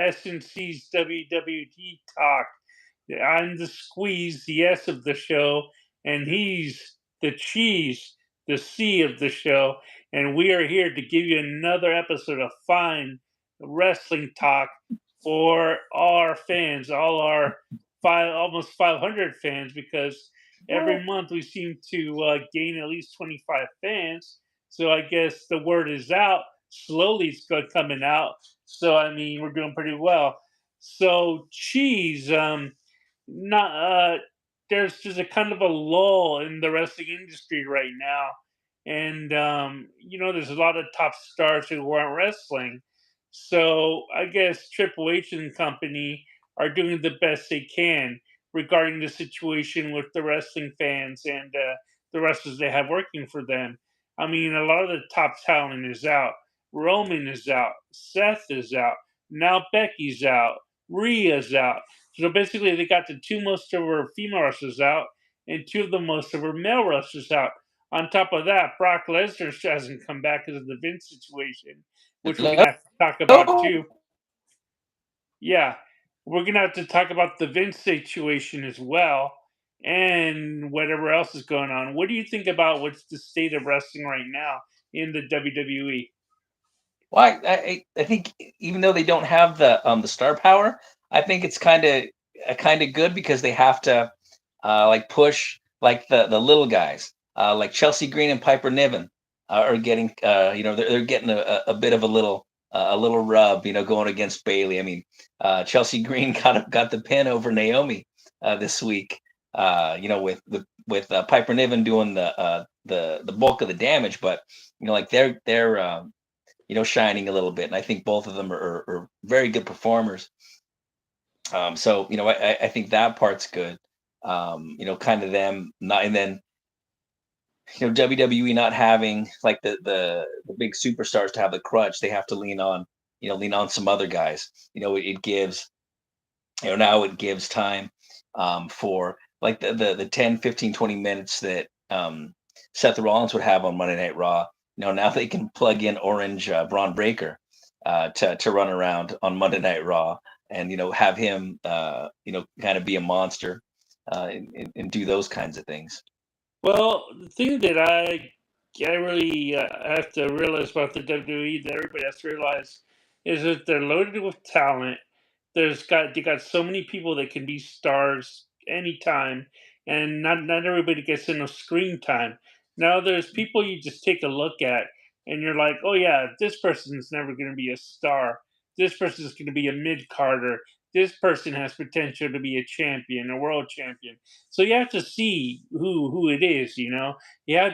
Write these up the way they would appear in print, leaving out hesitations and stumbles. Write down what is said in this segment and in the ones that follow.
S&C's WWE talk. I'm the squeeze, the S of the show, and he's the cheese, the C of the show. And we are here to give you another episode of fine wrestling talk for our fans, all our almost 500 fans, because every month we seem to gain at least 25 fans. So I guess the word is out. Slowly it's coming out. So I mean, we're doing pretty well. So cheese, not there's just a kind of a lull in the wrestling industry right now, and there's a lot of top stars who aren't wrestling. So I guess Triple H and company are doing the best they can regarding the situation with the wrestling fans and the wrestlers they have working for them. I mean, a lot of the top talent is out. Roman is out. Seth is out. Now Becky's out. Rhea's out. So basically, they got the two most of our female wrestlers out and two of the most of our male wrestlers out. On top of that, Brock Lesnar hasn't come back because of the Vince situation, which we're gonna have to talk about Hello. too. Yeah, we're gonna have to talk about the Vince situation as well, and whatever else is going on. What do you think about what's the state of wrestling right now in the WWE? Well, I think even though they don't have the star power, I think it's kind of good because they have to like push like the little guys like Chelsea Green and Piper Niven are getting they're getting a bit of a little rub going against Bailey. I mean, Chelsea Green got the pin over Naomi this week. With Piper Niven doing the bulk of the damage, but like they're shining a little bit. And I think both of them are very good performers. So I think that part's good. Kind of them not, and then WWE not having like the big superstars to have the crutch, they have to lean on some other guys. It gives now it gives time for like the 10, 15, 20 minutes that Seth Rollins would have on Monday Night Raw. Now they can plug in Orange Braun Breaker to run around on Monday Night Raw and have him kind of be a monster and do those kinds of things. Well, the thing that I really have to realize about the WWE that everybody has to realize is that they're loaded with talent. They got so many people that can be stars anytime, and not everybody gets enough screen time. Now there's people you just take a look at, and you're like, oh yeah, this person's never going to be a star. This person's going to be a mid carder. This person has potential to be a champion, a world champion. So you have to see who it is. You have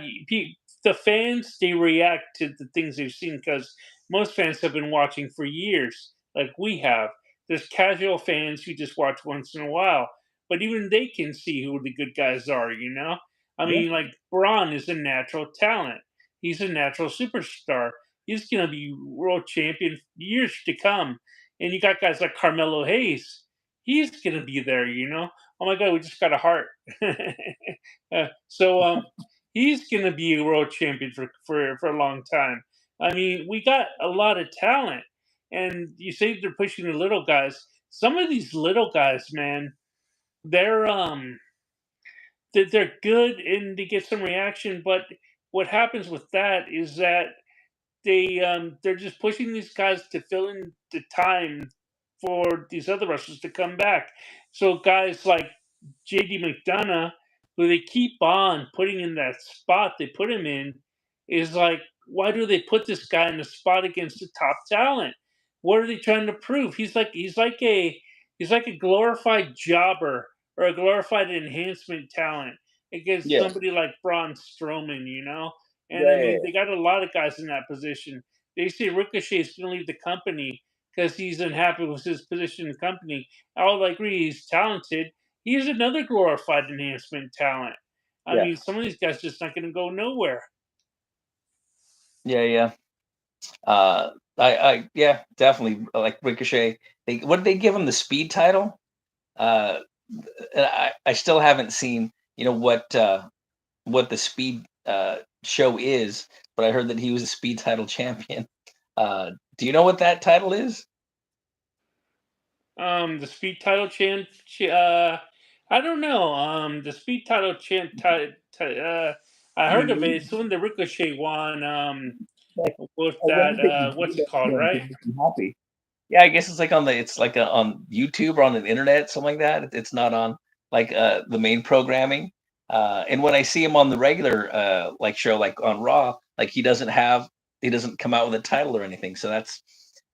the fans. They react to the things they've seen because most fans have been watching for years, like we have. There's casual fans who just watch once in a while, but even they can see who the good guys are. I Yeah. mean, like Braun is a natural talent. He's a natural superstar. He's gonna be world champion years to come. And you got guys like Carmelo Hayes. He's gonna be there. Oh my God, we just got a heart. So he's gonna be a world champion for a long time. I mean, we got a lot of talent, and you say they're pushing the little guys. Some of these little guys, man, they're they're good and they get some reaction, but what happens with that is that they're just pushing these guys to fill in the time for these other wrestlers to come back. So guys like JD McDonough, who they keep on putting in that spot they put him in, is like, why do they put this guy in the spot against the top talent? What are they trying to prove? He's like a glorified jobber or a glorified enhancement talent against Yeah. somebody like Braun Strowman. And I Yeah. mean, Yeah. they got a lot of guys in that position. They say Ricochet is going to leave the company because he's unhappy with his position in the company. I'll agree he's talented. He's another glorified enhancement talent. I Yeah. mean, some of these guys just not going to go nowhere. Yeah. Yeah. Yeah, definitely like Ricochet. What did they give him the speed title? Uh, I still haven't seen what the speed show is, but I heard that he was a speed title champion. Do you know what that title is? The speed title chant. I don't know. The speed title chant. I heard of it. WWE. It's when the Ricochet won. Like, With I wonder that. if they can do What's it that called? again to Right? make you happy. Yeah, I guess it's like on YouTube or on the internet, something like that. It's not on like the main programming. And when I see him on the regular like show, like on Raw, like he doesn't come out with a title or anything. So that's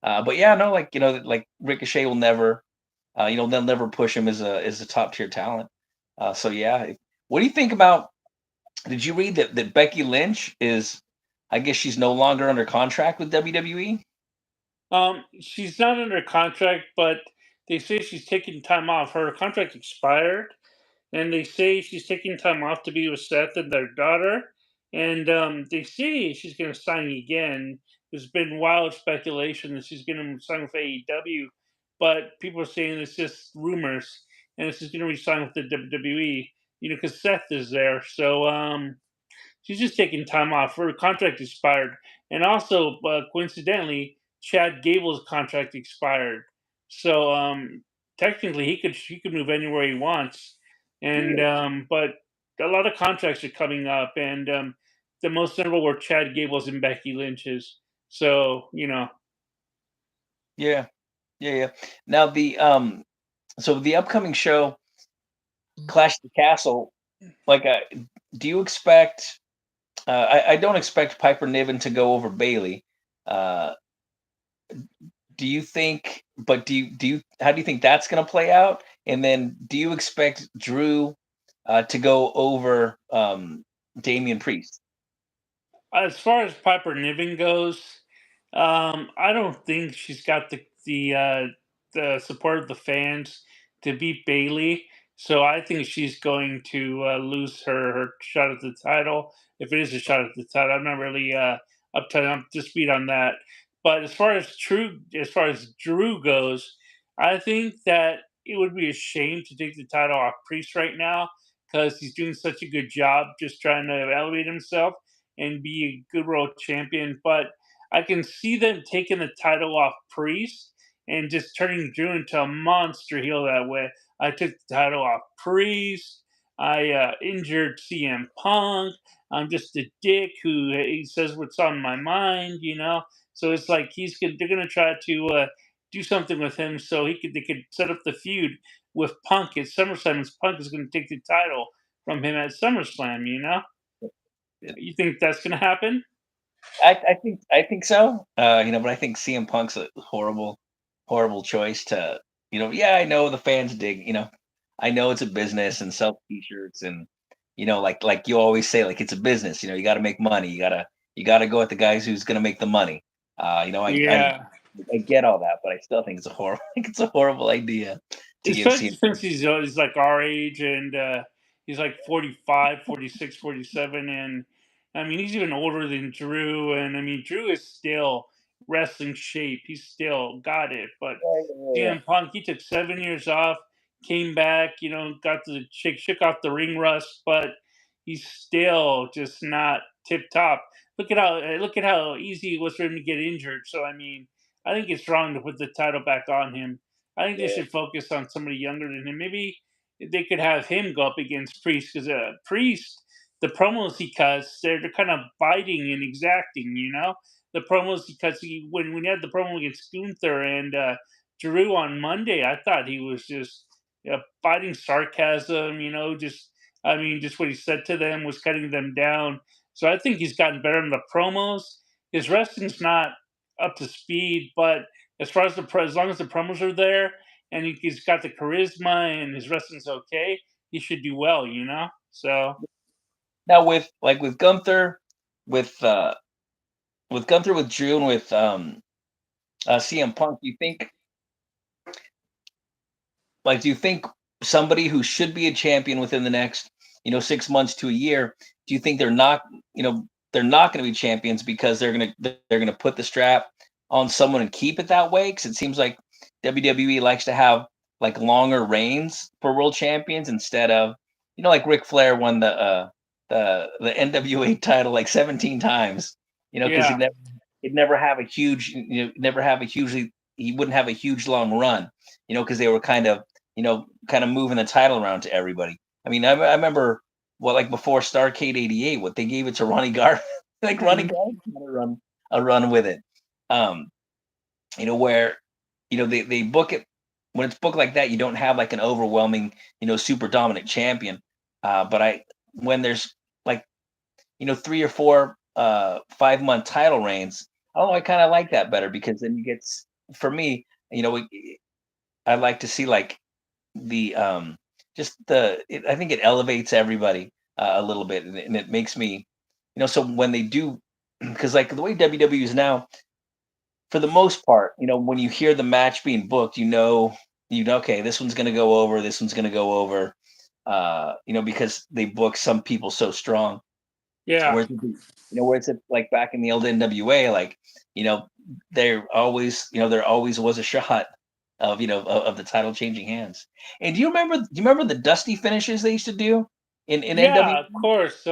but yeah, no, like like Ricochet will never they'll never push him as a top tier talent. So yeah. What do you think about did you read that Becky Lynch is I guess she's no longer under contract with WWE? She's not under contract, but they say she's taking time off. Her contract expired, and they say she's taking time off to be with Seth and their daughter. And they say she's going to sign again. There's been wild speculation that she's going to sign with AEW, but people are saying it's just rumors, and it's just going to resign with the WWE. Because Seth is there. So she's just taking time off. Her contract expired, and also coincidentally, Chad Gable's contract expired. So technically, he could move anywhere he wants, and Really? but a lot of contracts are coming up, and the most notable were Chad Gable's and Becky Lynch's. So Yeah. Yeah, yeah. Now so the upcoming show, Clash of the Castle, like, do you expect I don't expect Piper Niven to go over Bailey. Uh, do you think but do you how do you think that's gonna play out? And then do you expect Drew to go over Damian Priest? as far as Piper Niven goes, I don't think she's got the support of the fans to beat Bailey. So I think she's going to lose her shot at the title. If it is a shot at the title, I'm not really up to speed on that. But as far as Drew goes, I think that it would be a shame to take the title off Priest right now because he's doing such a good job just trying to elevate himself and be a good world champion. But I can see them taking the title off Priest and just turning Drew into a monster heel that way. I took the title off Priest. I injured CM Punk. I'm just a dick who he says what's on my mind. So it's like they're gonna try to do something with him so they could set up the feud with Punk at SummerSlam. And Punk is gonna take the title from him at SummerSlam. You think that's gonna happen? I think so. But I think CM Punk's a horrible choice to yeah, I know the fans dig, I know it's a business and sell t-shirts and like you always say, like it's a business, you gotta make money. You gotta go at the guys who's gonna make the money. Yeah. I get all that, but I still think it's a horrible I think it's a horrible idea to give CM Especially since he's like our age and he's like 45, 46, 47, and I mean he's even older than Drew, and I mean Drew is still wrestling shape. He's still got it. But yeah. CM Punk, he took 7 years off, came back, got the shook off the ring rust, but he's still just not tip top. Look at how easy it was for him to get injured. So I mean, I think it's wrong to put the title back on him. I think they Yeah. should focus on somebody younger than him. Maybe they could have him go up against Priest because Priest, the promos he cuts, they're kind of biting and exacting. The promos he cuts, when he had the promo against Gunther and Drew on Monday, I thought he was just biting sarcasm. Just what he said to them was cutting them down. So I think he's gotten better in the promos. His wrestling's not up to speed, but as long as the promos are there and he's got the charisma and his wrestling's okay, he should do well. So Now with Gunther, with with Gunther, with Drew, and with CM Punk, do you think somebody who should be a champion within the next 6 months to a year, do you think they're not going to be champions because they're gonna put the strap on someone and keep it that way? Because it seems like WWE likes to have like longer reigns for world champions instead of like Ric Flair won the NWA title like 17 times, because yeah, he'd never have a huge, never have a hugely he wouldn't have a huge long run, because they were kind of moving the title around to everybody. I mean, I remember what, like, before Starcade '88, what they gave it to Ronnie Garvin, like Ronnie Mhm. Garvin had a run with it. Um, where they book it when it's booked like that, you don't have like an overwhelming, super dominant champion. But I when there's like 3 or 4 5-month title reigns, I kind of like that better because then you get for me, I like to see like the just I think it elevates everybody a little bit, and it makes me, so when they do, because like the way WWE is now, for the most part, when you hear the match being booked, okay, this one's gonna go over, this one's gonna go over, because they book some people so strong. Yeah. Whereas it's like back in the old NWA, like, you know, there always was a shot of, of the title changing hands. And do you remember the dusty finishes they used to do in Yeah, of NWA? course.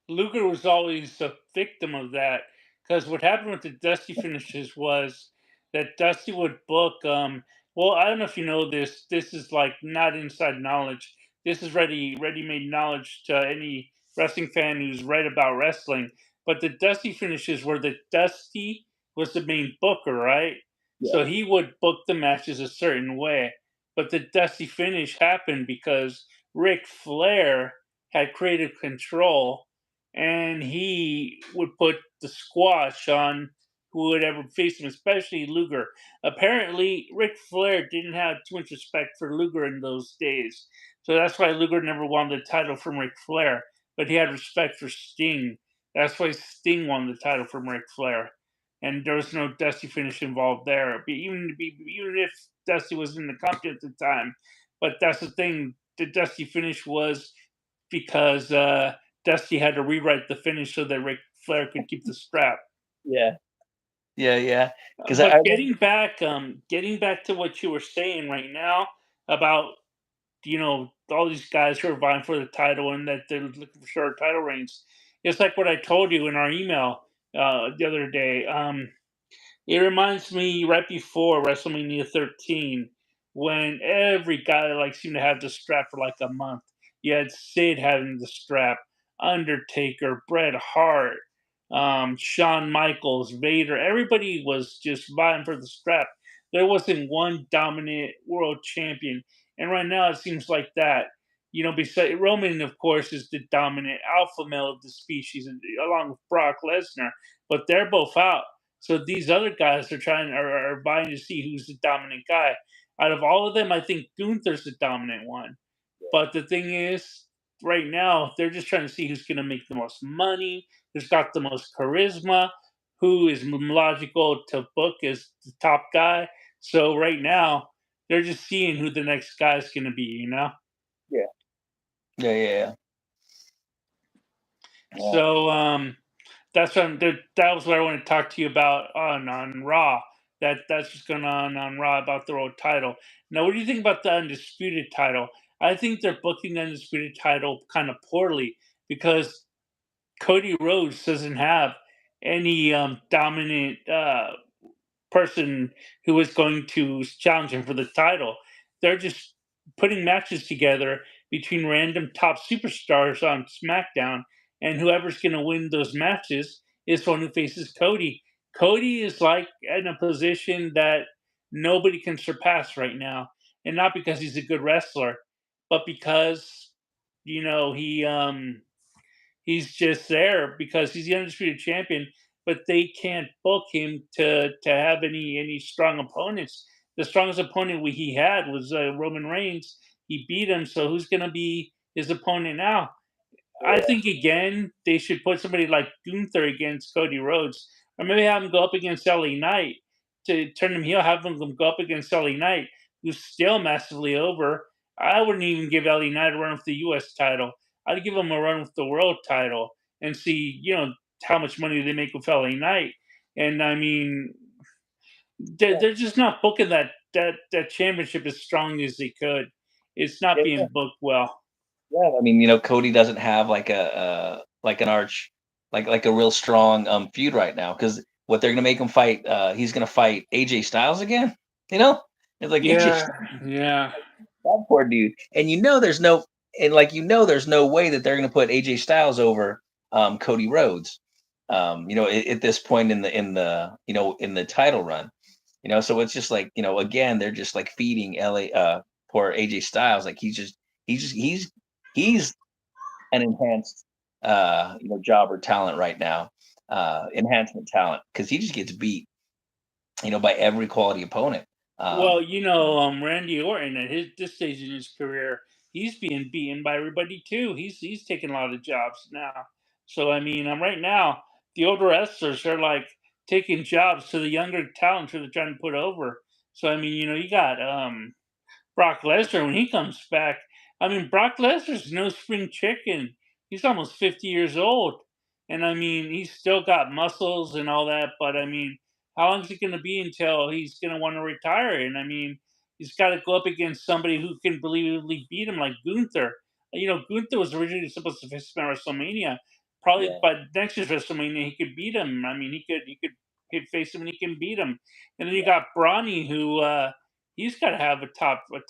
Luger was always a victim of that because what happened with the Dusty finishes was that Dusty would book. Well, I don't know if you know this. This is like not inside knowledge. This is ready-made knowledge to any wrestling fan who's read about wrestling. But the Dusty finishes were that Dusty was the main booker, right? Yeah. So he would book the matches a certain way. But the Dusty finish happened because Ric Flair had creative control, and he would put the squash on who would ever face him, especially Luger. Apparently, Ric Flair didn't have too much respect for Luger in those days, so that's why Luger never won the title from Ric Flair. But he had respect for Sting. That's why Sting won the title from Ric Flair, and there was no Dusty finish involved there. Even if Dusty was in the company at the time, but that's the thing. The Dusty finish was because Dusty had to rewrite the finish so that Ric Flair could keep the strap. Yeah. Yeah, yeah. Because I But remember. getting back to what you were saying right now about all these guys who are vying for the title and that they're looking for short title reigns. It's like what I told you in our email the other day. It reminds me right before WrestleMania 13 when every guy like seemed to have the strap for like a month. You had Sid having the strap, Undertaker, Bret Hart, Shawn Michaels, Vader. Everybody was just vying for the strap. There wasn't one dominant world champion, and right now it seems like that. Beside Roman, of course, is the dominant alpha male of the species, along with Brock Lesnar. But they're both out. So these other guys are vying to see who's the dominant guy. Out of all of them, I think Gunther's the dominant one. But the thing is, right now they're just trying to see who's going to make the most money, who's got the most charisma, who is logical to book as the top guy. So right now they're just seeing who the next guy is going to be. Yeah. Yeah, yeah, yeah. So that was what I want to talk to you about on Raw. That's what's going on Raw about the world title. Now, what do you think about the undisputed title? I think they're booking the undisputed title kind of poorly because Cody Rhodes doesn't have any dominant person who is going to challenge him for the title. They're just putting matches together between random top superstars on SmackDown, and whoever's going to win those matches is the one who faces Cody. Cody is like in a position that nobody can surpass right now, and not because he's a good wrestler, but because he's just there because he's the undisputed champion, but they can't book him to have any strong opponents. The strongest opponent he had was Roman Reigns. He beat him, so who's going to be his opponent now? I think again they should put somebody like Gunther against Cody Rhodes, or maybe have him go up against LA Knight to turn him heel. Have him go up against LA Knight, who's still massively over. I wouldn't even give LA Knight a run with the U.S. title. I'd give him a run with the world title and see, how much money they make with LA Knight. And I mean, Yeah, they're just not booking that championship as strong as they could. It's not yeah, yeah. being booked well. Yeah, I mean, Cody doesn't have like like an arch, like a real strong feud right now. Because what they're gonna make him fight. He's gonna fight AJ Styles again. You know, it's like AJ Yeah, yeah. that poor dude. And there's no way that they're going to put AJ Styles over Cody Rhodes. At this point in the title run. So it's just like, again, they're just like feeding LA poor AJ Styles. Like he's an enhanced jobber talent right now. Enhancement talent because he just gets beat, by every quality opponent. Well, Um, Randy Orton at his this stage in his career, he's being beaten by everybody too. He's taking a lot of jobs now. So I mean, right now the older wrestlers are like taking jobs to the younger talents who they're trying to put over. So I mean, you got Brock Lesnar when he comes back. I mean, Brock Lesnar's no spring chicken. He's almost 50 years old. And I mean, he's still got muscles and all that, but I mean, how long is it going to be until he's going to want to retire? And I mean, he's got to go up against somebody who can believably beat him, like Gunther. Gunther was originally supposed to face him at WrestleMania. Probably yeah, by next year's WrestleMania, he could beat him. I mean, he could face him and he can beat him. And then you yeah, got Brawny, who he's got to have a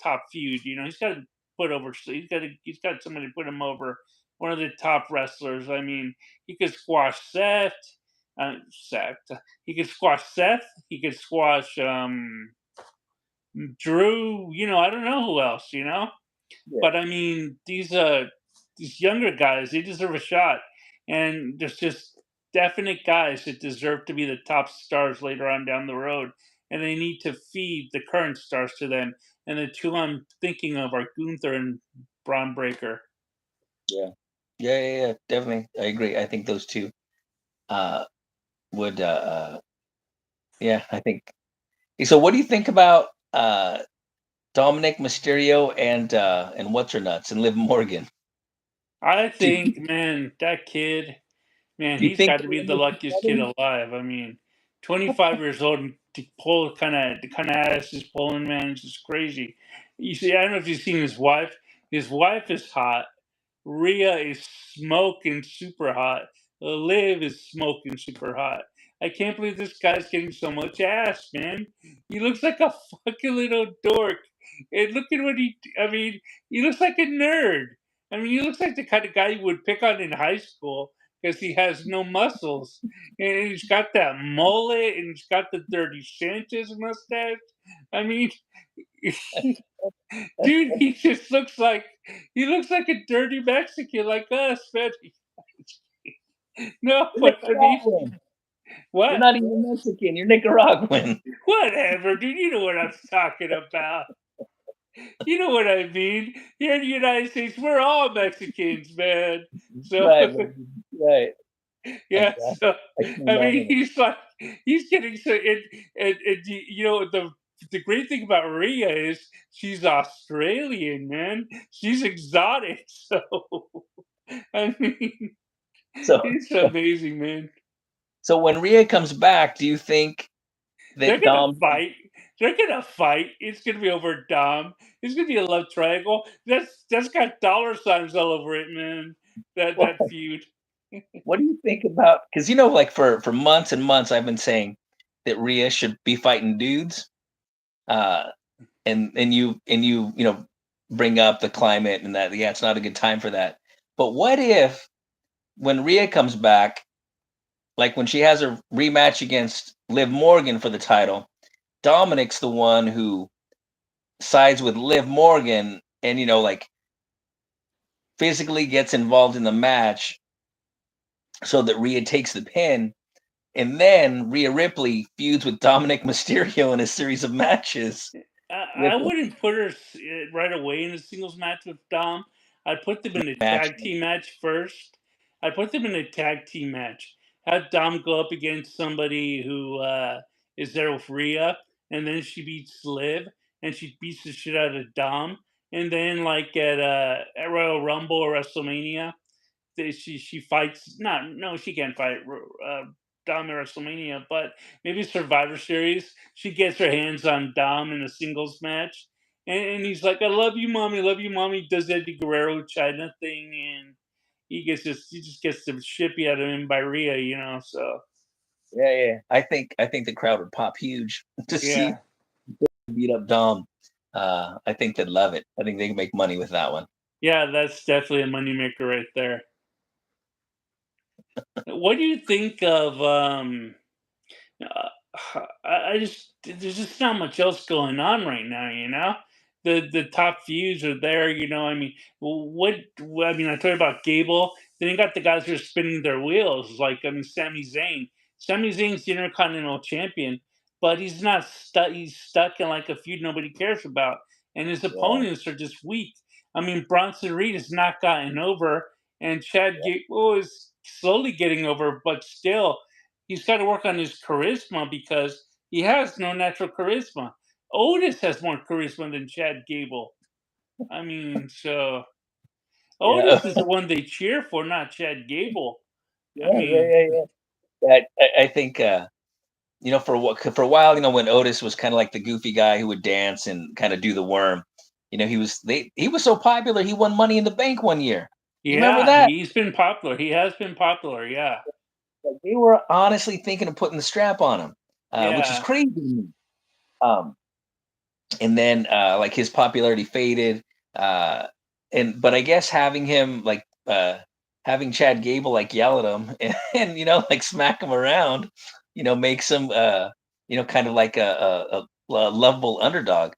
top feud. He's got to put over. He's got somebody to put him over. One of the top wrestlers. I mean, he could squash Seth. Seth. He could squash Seth. He could squash Drew. I don't know who else. yeah. But I mean, these younger guys, they deserve a shot, and there's just definite guys that deserve to be the top stars later on down the road, and they need to feed the current stars to them. And the two I'm thinking of are Gunther and Braun Breaker. Yeah. Yeah, yeah, yeah, definitely. I agree. I think those 2 uh, would, yeah, I think. So, what do you think about Dominic Mysterio and what's her nuts and Liv Morgan? I Do you, think, man, that kid, man, do you he's think got to they're be in the this luckiest kid together? alive. I mean, 25 years old and to pull the kind of ass he's pulling, man, it's just crazy. You see, I don't know if you've seen his wife. His wife is hot. Rhea is smoking super hot. Liv is smoking super hot. I can't believe this guy's getting so much ass, man. He looks like a fucking little dork. And look at I mean, he looks like a nerd. I mean, he looks like the kind of guy you would pick on in high school because he has no muscles. And he's got that mullet and he's got the dirty Sanchez mustache. I mean, dude, he looks like a dirty Mexican like us, man. No, You're but I mean, Nicaraguan. You're what? not even Mexican. You're Nicaraguan. Whatever, dude. You know what I'm talking about. You know what I mean. Here in the United States, we're all Mexicans, man. So Right, baby. Right. I yeah, got. so I came I down mean, with it. he's getting so. And the great thing about Rhea is she's Australian, man. She's exotic, so I mean, So, it's amazing, man. so when Rhea comes back, do you think They're that gonna Dom? fight. They're gonna fight. It's gonna be over Dom. It's gonna be a love triangle. That's got dollar signs all over it, man. That feud. What do you think about? Because like for months and months, I've been saying that Rhea should be fighting dudes, uh, and you bring up the climate and that yeah, it's not a good time for that. But what if when Rhea comes back, like when she has a rematch against Liv Morgan for the title, Dominic's the one who sides with Liv Morgan and like physically gets involved in the match so that Rhea takes the pin. And then Rhea Ripley feuds with Dominic Mysterio in a series of matches. I With wouldn't put her right away in a singles match with Dom. I'd put them in a match. tag team match first. I'd put them in a tag team match. Have Dom go up against somebody who is there with Rhea, and then she beats Liv, and she beats the shit out of Dom. And then, like at Royal Rumble or WrestleMania, she fights. Not no, she can't fight Dom at WrestleMania, but maybe Survivor Series. She gets her hands on Dom in a singles match, and he's like, "I love you, mommy, love you, mommy." Does Eddie Guerrero China thing, and he just gets the shit beat out of him by Rhea, So Yeah, yeah. I think the crowd would pop huge to see Yeah. beat up Dom. I think they'd love it. I think they can make money with that one. Yeah, that's definitely a moneymaker right there. What do you think of Uh, I just there's just not much else going on right now, you know. The top views are there, you know. I mean, I mean, I told you about Gable. Then you got the guys who are spinning their wheels, like I mean, Sami Zayn. Sami Zayn's the Intercontinental Champion, but he's not stuck. He's stuck in like a feud nobody cares about, and his Yeah, opponents are just weak. I mean, Bronson Reed has not gotten over, and Chad Gable is slowly getting over, but still he's got to work on his charisma because he has no natural charisma. Otis has more charisma than Chad Gable. I mean, so yeah, Otis is the one they cheer for, not Chad Gable. I yeah, yeah, mean, yeah, yeah. I think for a while, when Otis was kind of like the goofy guy who would dance and kind of do the worm. He was so popular. He won Money in the Bank one year. You remember yeah, that? he's been popular. He has been popular. Yeah, Like, they were honestly thinking of putting the strap on him, which is yeah, crazy to me. Um, and then like his popularity faded. Uh, but I guess having Chad Gable like yell at him and like smack him around, makes him kind of like a lovable underdog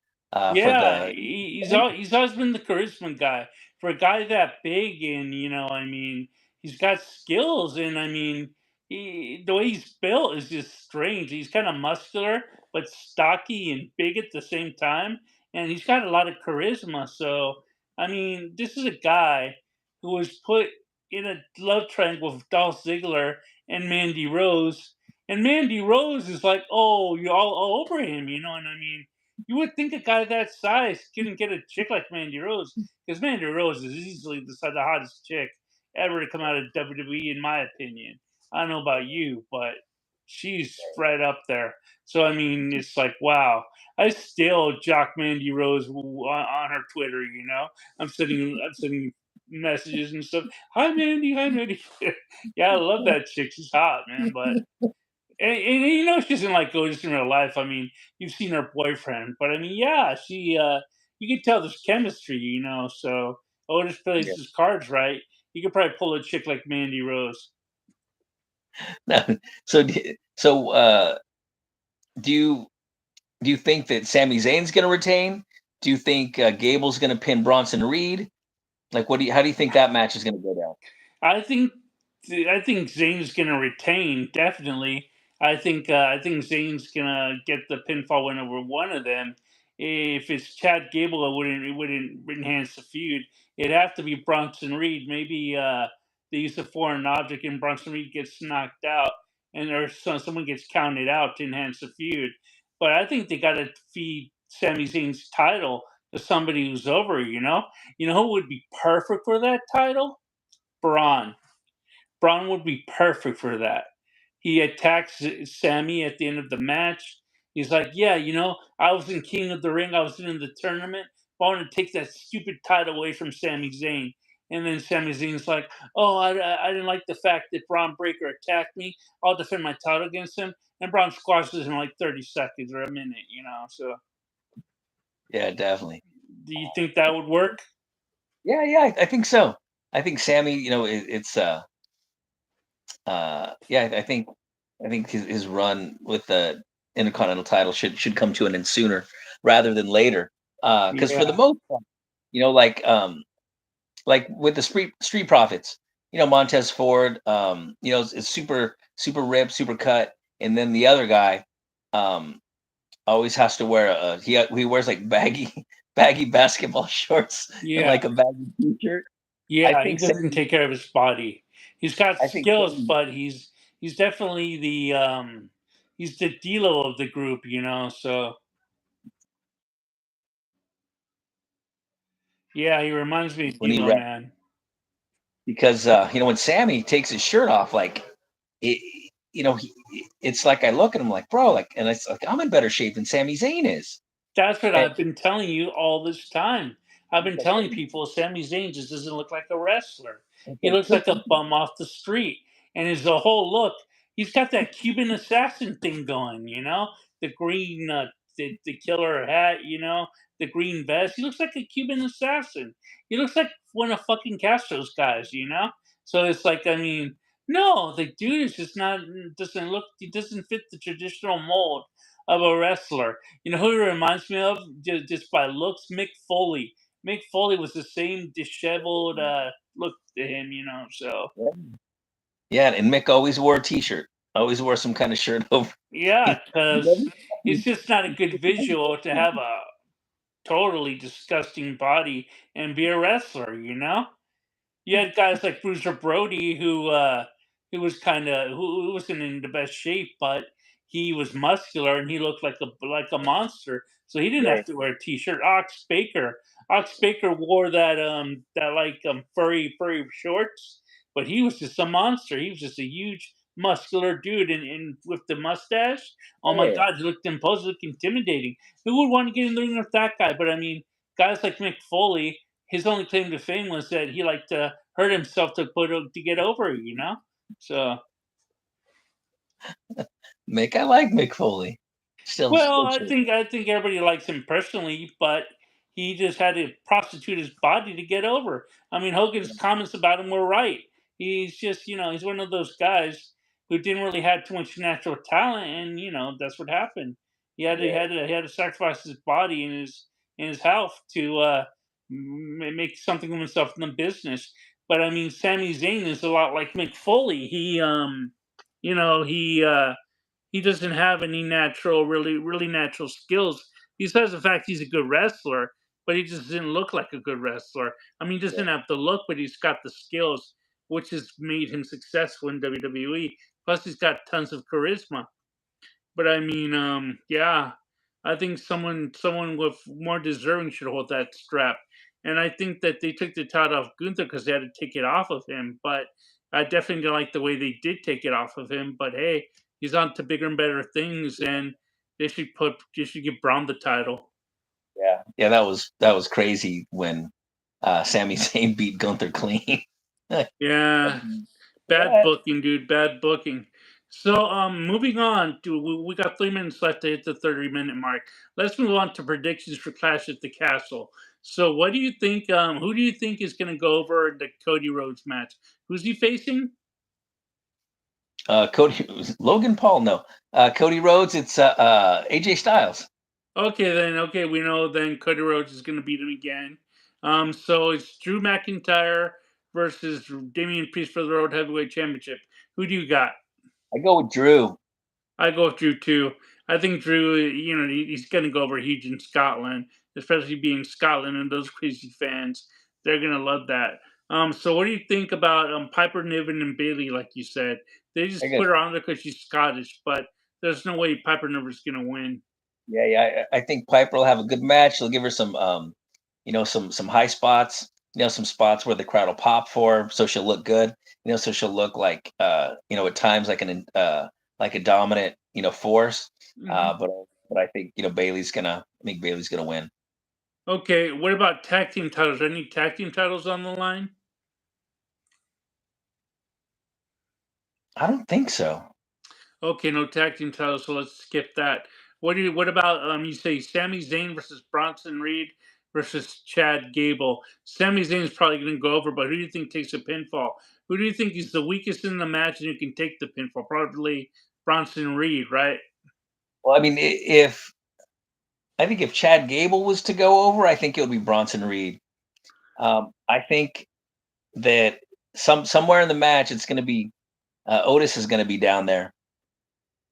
for yeah. the He's always been the charisma guy for a guy that big, and I mean, he's got skills, and I mean, the way he's built is just strange. He's kind of muscular but stocky and big at the same time, and he's got a lot of charisma. So I mean, this is a guy who was put in a love triangle with Dolph Ziggler and Mandy Rose, and Mandy Rose is like, oh, you're all over him, and I mean, you would think a guy that size couldn't get a chick like Mandy Rose, because Mandy Rose is easily the hottest chick ever to come out of WWE, in my opinion. I don't know about you, but she's right up there. So I mean, it's like wow. I still jock Mandy Rose on her Twitter. I'm sending messages and stuff. Hi Mandy, hi Mandy. Yeah, I love that chick. She's hot, man. But and she doesn't like go just in real life. I mean, you've seen her boyfriend, but I mean, yeah, you can tell there's chemistry, So Otis plays yeah. his cards right. He could probably pull a chick like Mandy Rose. So do you think that Sami Zayn's going to retain? Do you think Gable's going to pin Bronson Reed? Like, how do you think that match is going to go down? I think I think Zayn's gonna retain definitely. I think Zayn's gonna get the pinfall win over one of them. If it's Chad Gable, it wouldn't enhance the feud. It'd have to be Bronson Reed. Maybe they use a foreign object and Bronson Reed gets knocked out, and someone gets counted out to enhance the feud. But I think they got to feed Sami Zayn's title to somebody who's over. Who would be perfect for that title? Braun. Braun would be perfect for that. He attacks Sammy at the end of the match. He's like, "Yeah, I was in King of the Ring. I was in the tournament. But I want to take that stupid title away from Sami Zayn." And then Sami Zayn's like, "Oh, I didn't like the fact that Braun Breaker attacked me. I'll defend my title against him." And Braun squashes him in like 30 seconds or a minute. So, Yeah, definitely. do you think that would work? Yeah, yeah, I think so. I think Sammy, it's yeah, I think his run with the Intercontinental title should come to an end sooner rather than later. Because for the Yeah, most part, you know, like with the Street Profits, Montez Ford, is super super ripped, super cut, and then the other guy, um, always has to wear he wears like baggy baggy basketball shorts and yeah. like a baggy t-shirt. I Yeah, he think doesn't Sammy, take care of his body. He's got I think skills, Sammy, but he's definitely the D'Lo of the group. So yeah, he reminds me of when he D'Lo, ran man. because when Sammy takes his shirt off, like it, it's like I look at him like, bro, like, and it's like I'm in better shape than Sami Zayn is. That's what And I've been telling you all this time. I've been like, telling people Sami Zayn just doesn't look like a wrestler. it's He like looks like a bum off the street, and his the whole look. he's got that Cuban assassin thing going, you know, the green, the killer hat, you know, the green vest. He looks like a Cuban assassin. He looks like one of fucking Castro's guys, you know. So it's like, I mean, no, the dude is just not doesn't look. He doesn't fit the traditional mold of a wrestler. You know who he reminds me of just by looks? Mick Foley. Mick Foley was the same disheveled look to him, you know. So Yeah. Yeah, and Mick always wore a T-shirt. Always wore some kind of shirt over. yeah, He because it's just not a good visual to have a totally disgusting body and be a wrestler, you know. You had guys like Bruiser Brody who was kind of who wasn't in the best shape, but he was muscular and he looked like a monster. So he didn't Right. have to wear a t-shirt. Ox Baker wore that like furry shorts, but he was just a monster. He was just a huge muscular dude and with the mustache. Oh my Yeah. god, he looked imposing, looked intimidating. Who would want to get in the ring with that guy? But I mean, guys like Mick Foley, his only claim to fame was that he liked to hurt himself to get over, you know. So, Mick, I like Mick Foley. well, Still true. I think everybody likes him personally, but he just had to prostitute his body to get over. I mean, Hogan's comments about him were right. He's just, you know, he's one of those guys who didn't really have too much natural talent, and you know that's what happened. Yeah. He had to sacrifice his body and his health to make something of himself in the business. But I mean, Sami Zayn is a lot like Mick Foley. You know, he doesn't have any natural, really natural skills. Besides the fact he's a good wrestler, but he just didn't look like a good wrestler. I mean, he Yeah. doesn't have the look, but he's got the skills, which has made him successful in WWE. Plus, he's got tons of charisma. But I mean, yeah, I think someone with more deserving should hold that strap. And I think that they took the title off Gunther because they had to take it off of him. But I definitely didn't like the way they did take it off of him. But hey, he's on to bigger and better things, and they should give Braun the title. Yeah. Yeah, that was crazy when Sami Zayn beat Gunther clean. Yeah, bad Yeah. booking, dude. Bad booking. So, moving on. We got 3 minutes left to hit the 30-minute mark. Let's move on to predictions for Clash at the Castle. So, what do you think? Who do you think is going to go over the Cody Rhodes match? Who's he facing? Cody Logan Paul, no. Cody Rhodes, it's AJ Styles. Okay, then. Okay, we know then Cody Rhodes is going to beat him again. So it's Drew McIntyre versus Damian Priest for the Road Heavyweight Championship. Who do you got? I go with Drew. I go with Drew too. I think Drew, you know, he's going to go over huge in Scotland, especially being Scotland and those crazy fans. They're going to love that. So what do you think about Piper Niven and Bailey? Like you said, they I just got put her on there because she's Scottish, but there's no way Piper Niven's going to win. Yeah, yeah. I think Piper will have a good match. They'll give her some, some high spots. Some spots where the crowd will pop for her, so she'll look good. So she'll look like, at times like a dominant, force. Hmm. But I think Bailey's gonna win. Okay, what about tag team titles? Any tag team titles on the line? I don't think so. Okay, no tag team titles, so let's skip that. What about you say Sami Zayn versus Bronson Reed versus Chad Gable. Sami Zayn's probably gonna go over, but who do you think takes a pinfall? Who do you think is the weakest in the match and who can take the pinfall? Probably Bronson Reed, right? Well, I mean, if Chad Gable was to go over, I think it would be Bronson Reed. I think that somewhere in the match, it's going to be Otis is going to be down there,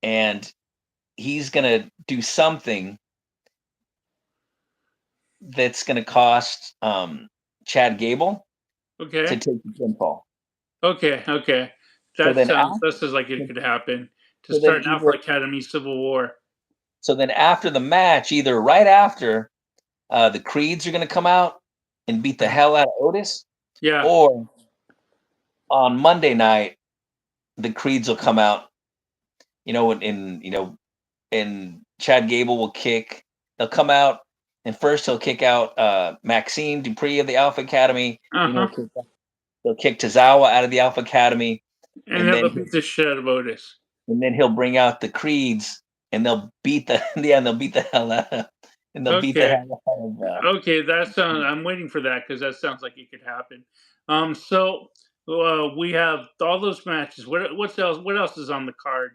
and he's going to do something that's going to cost Chad Gable to Okay. take the pinfall. Okay. So then, That sounds like it could happen to so then start an either Alpha Academy Civil War. so then after the match, either right after the Creeds are going to come out and beat the Uh, hell out of Otis, Yeah. or on Monday night the Creeds will come out. And Chad Gable will kick. They'll come out, and first he'll kick out Maxine Dupree of the Alpha Academy. Then Uh-huh. he'll kick Tozawa out of the Alpha Academy, And and have then a beat the shit out of Otis. and then he'll bring out the creeds, and they'll beat the yeah, and they'll beat the hell out of, and they'll beat the Okay. hell out of. Okay, that sounds. I'm waiting for that because that sounds like it could happen. So we have all those matches. What's else? What else is on the card?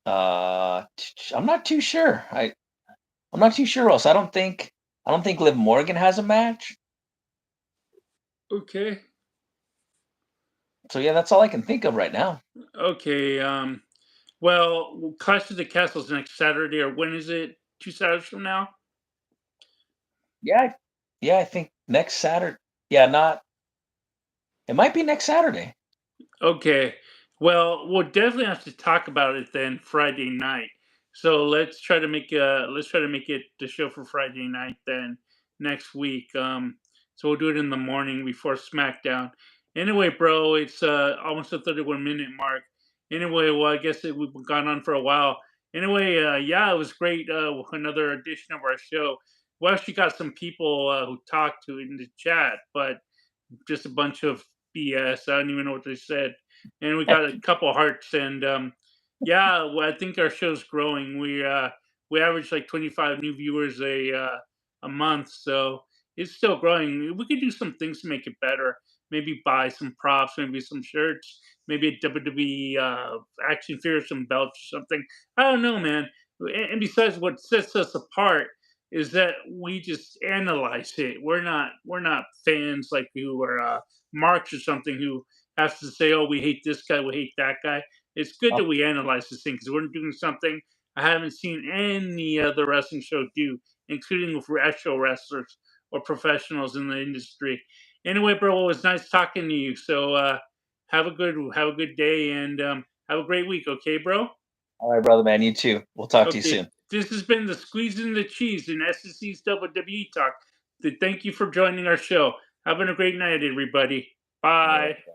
I'm not too sure. I'm not too sure, Ross. I don't think Liv Morgan has a match. Okay. So yeah, that's all I can think of right now. Okay. Well, Clash of the Castles next Saturday, or when is it? 2 Saturdays from now. Yeah, yeah, I think next Saturday. Yeah, not. It might be next Saturday. Okay. Well, we'll definitely have to talk about it then Friday night. So let's try to make it the show for Friday night then next week. So we'll do it in the morning before SmackDown. Anyway, bro, it's almost a 31-minute mark. Anyway, well, I guess we've gone on for a while. Anyway, yeah, it was great. Another edition of our show. We actually got some people who talked to in the chat, but just a bunch of BS. I don't even know what they said. And we got a couple hearts, and yeah, well, I think our show's growing. We average like 25 new viewers a month, so it's still growing. We could do some things to make it better. Maybe buy some props, maybe some shirts, maybe a WWE action figure, some belts or something. I don't know, man. And besides, what sets us apart is that we just analyze it. We're not fans like who are marks or something who has to say, "Oh, we hate this guy, we hate that guy." It's good that we analyze this thing because we're doing something I haven't seen any other wrestling show do, including with actual wrestlers or professionals in the industry. Anyway, bro, it was nice talking to you. So have a good day and have a great week. Okay, bro. All right, brother, man. You too. We'll talk to you Okay, soon. this has been the Squeezing the Cheese in SSC's WWE Talk. Thank you for joining our show. Having a great night, everybody. All right. Bye.